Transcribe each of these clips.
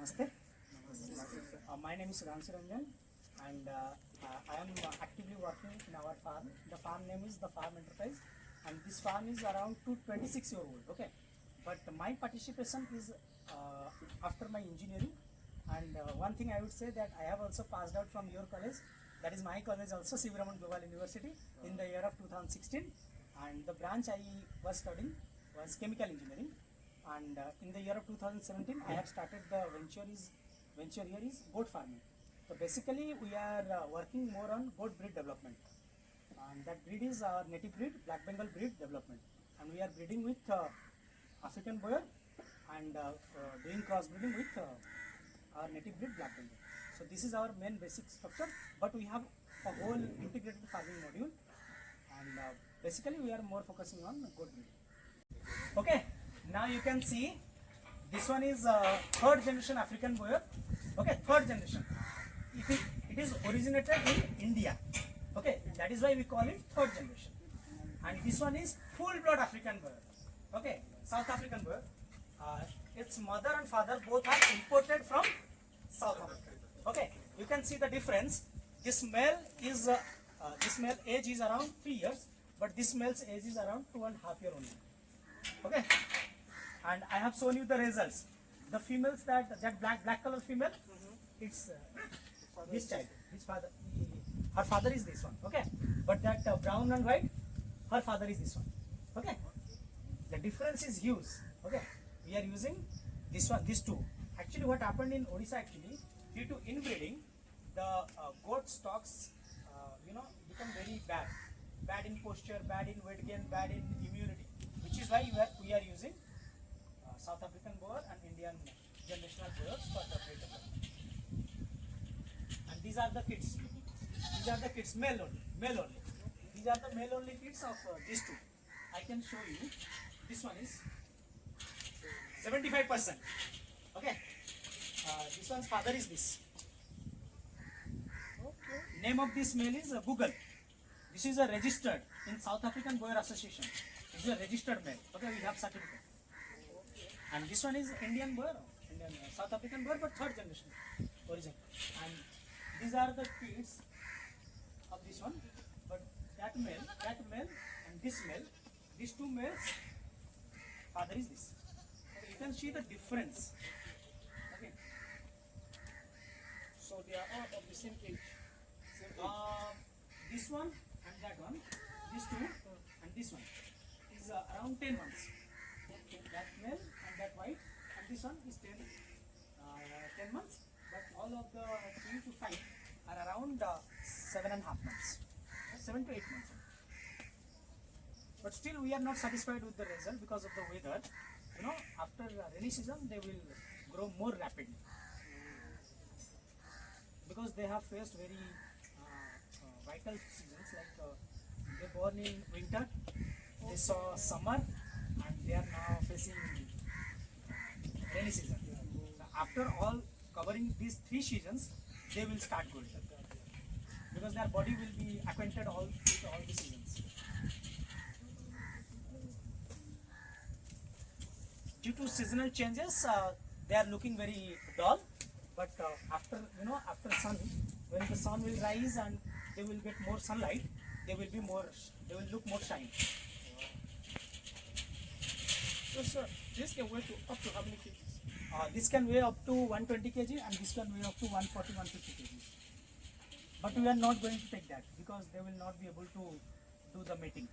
Namaste. My name is Ramsi Ranjan and I am actively working in our farm. The farm name is the Farm Enterprise and this farm is around 26-year-old. Okay, but my participation is after my engineering, and one thing I would say that I have also passed out from your college, that is my college also, C.V. Raman Global University, in the year of 2016, and the branch I was studying was chemical engineering. And in the year of 2017 I have started the venture here is goat farming. So basically we are working more on goat breed development, and that breed is our native breed, Black Bengal breed development, and we are breeding with African Boer and doing crossbreeding with our native breed Black Bengal. So this is our main basic structure, but we have a whole integrated farming module, and basically we are more focusing on goat breeding. Okay, now you can see this one is third generation African Boer. Okay, third generation. It is originated in India. Okay, that is why we call it third generation. And this one is full blood African Boer. Okay, South African Boer. Its mother and father both are imported from South Africa. Okay, you can see the difference. This male is this male age is around 3 years, but this male's age is around 2.5 years only. Okay, and I have shown you the results. The females that black color female, it's this child. His father, her father is this one. Okay, but that brown and white, her father is this one. Okay, the difference is huge. Okay, we are using this one, these two. Actually, what happened in Odisha, actually, due to inbreeding, the goat stocks, become very bad in posture, bad in weight gain, bad in immunity, which is why we are using South African Boer and Indian generational Boers for the breed development. And these are the kids. These are the kids, male only. These are the male only kids of these two. I can show you. This one is 75%. Okay. This one's father is this. Okay. Name of this male is Google. This is a registered in South African Boer Association. This is a registered male. Okay, we have certificate. And this one is Indian Boer, South African Boer, but third generation origin. And these are the kids of this one. But that male, and this male, these two males, father is this. Okay, you can see the difference. Okay. So they are all of the same age. This one and that one, these two and this one is around 10 months. Okay. That male and that white, and this one is 10 months. But all of the 3 to 5 are around 7.5 months, 7 to 8 months. But still, we are not satisfied with the result because of the weather. After rainy season, they will grow more rapidly because they have faced very vital seasons, like they born in winter, they saw summer, and they are now facing rainy season. So after all covering these 3 seasons, they will start growing because their body will be acquainted with all the seasons. Due to seasonal changes, they are looking very dull. But after sun, when the sun will rise and they will get more sunlight, they will look more shiny. So sir, this can weigh up to how many kgs? This can weigh up to 120 kg and this can weigh up to 140, 150 kg. But we are not going to take that because they will not be able to do the mating.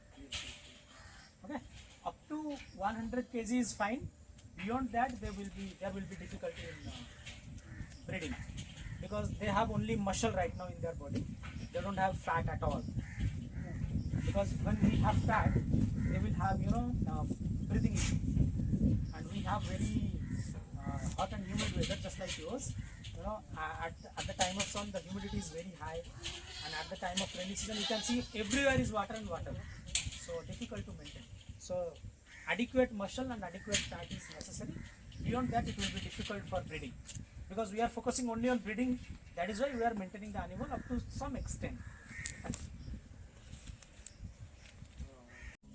Okay, up to 100 kg is fine. Beyond that, there will be difficulty in breeding because they have only muscle right now in their body. They don't have fat at all. Because when we have fat, they will have breathing issue, and we have very hot and humid weather just like yours. At the time of sun, the humidity is very high, and at the time of rainy season, you can see everywhere is water and water. So difficult to maintain. So adequate muscle and adequate fat is necessary. Beyond that, it will be difficult for breeding because we are focusing only on breeding. That is why we are maintaining the animal up to some extent.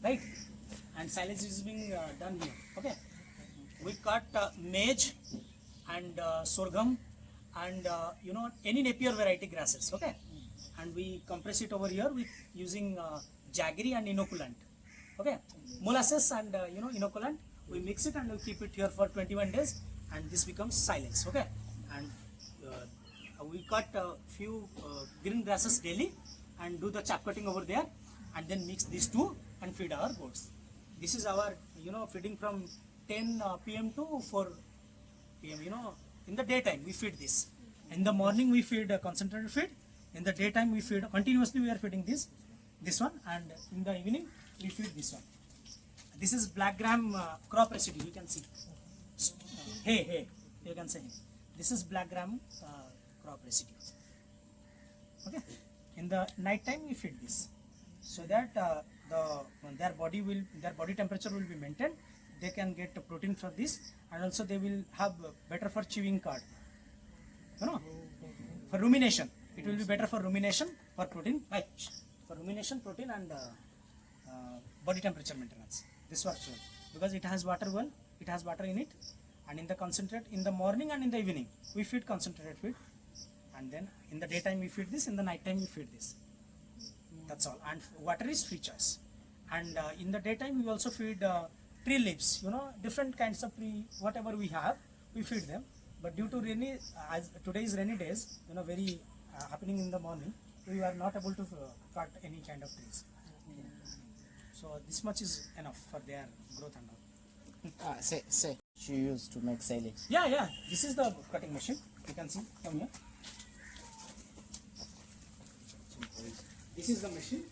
Right? And silage is being done here. Okay. We cut maize and sorghum, and any Napier variety grasses. Okay, and we compress it over here with using jaggery and inoculant. Okay, molasses and inoculant. We mix it and we keep it here for 21 days, and this becomes silage. Okay, and we cut a few green grasses daily and do the chap cutting over there, and then mix these two and feed our goats. This is our feeding from 10 p.m. to 4 p.m. In the daytime we feed this. In the morning we feed concentrated feed. In the daytime we feed continuously. We are feeding this one, and in the evening we feed this one. This is black gram crop residue. You can see. Hey, you can say. This is black gram crop residue. Okay. In the night time we feed this, so that their body temperature will be maintained. They can get protein for this, and also they will have better for chewing cud. For rumination, it will be better for rumination, for protein, for rumination, protein, and body temperature maintenance. This works well because it has water well, it has water in it, and in the concentrate in the morning and in the evening we feed concentrated feed, and then in the daytime we feed this, in the night time we feed this. That's all. And water is free choice. And in the daytime we also feed tree leaves, different kinds of tree, whatever we have we feed them. But due to rainy, as today is rainy days, very happening in the morning, we are not able to cut any kind of trees. So this much is enough for their growth and all. Say. She used to make silage. Yeah. This is the cutting machine. You can see from here. This is the machine.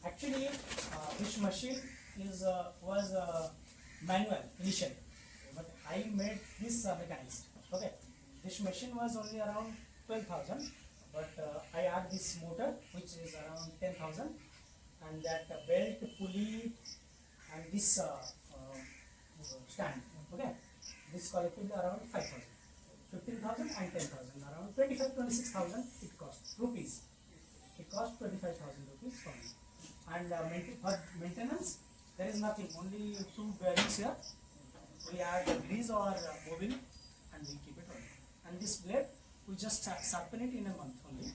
Actually, this machine was manual initially, but I made this mechanized. Okay, this machine was only around 12,000, but I add this motor which is around 10,000, and that belt, pulley, and this stand. Okay, this collectively around 5,000, 15,000 and 10,000, around 26,000 it costs rupees. It costs 25,000 rupees for me. And for maintenance, there is nothing, only two bearings here. We add grease or bobine and we keep it on. And this blade, we just sharpen it in a month only.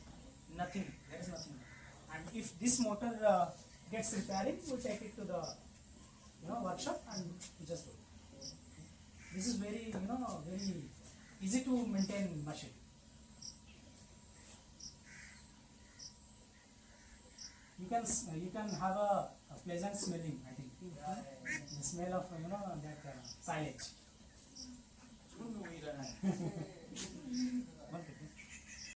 Nothing, there is nothing. And if this motor gets repairing, we take it to the workshop and we just do it. This is very very easy to maintain machine. You can have a pleasant smelling, I think. The smell of that silage.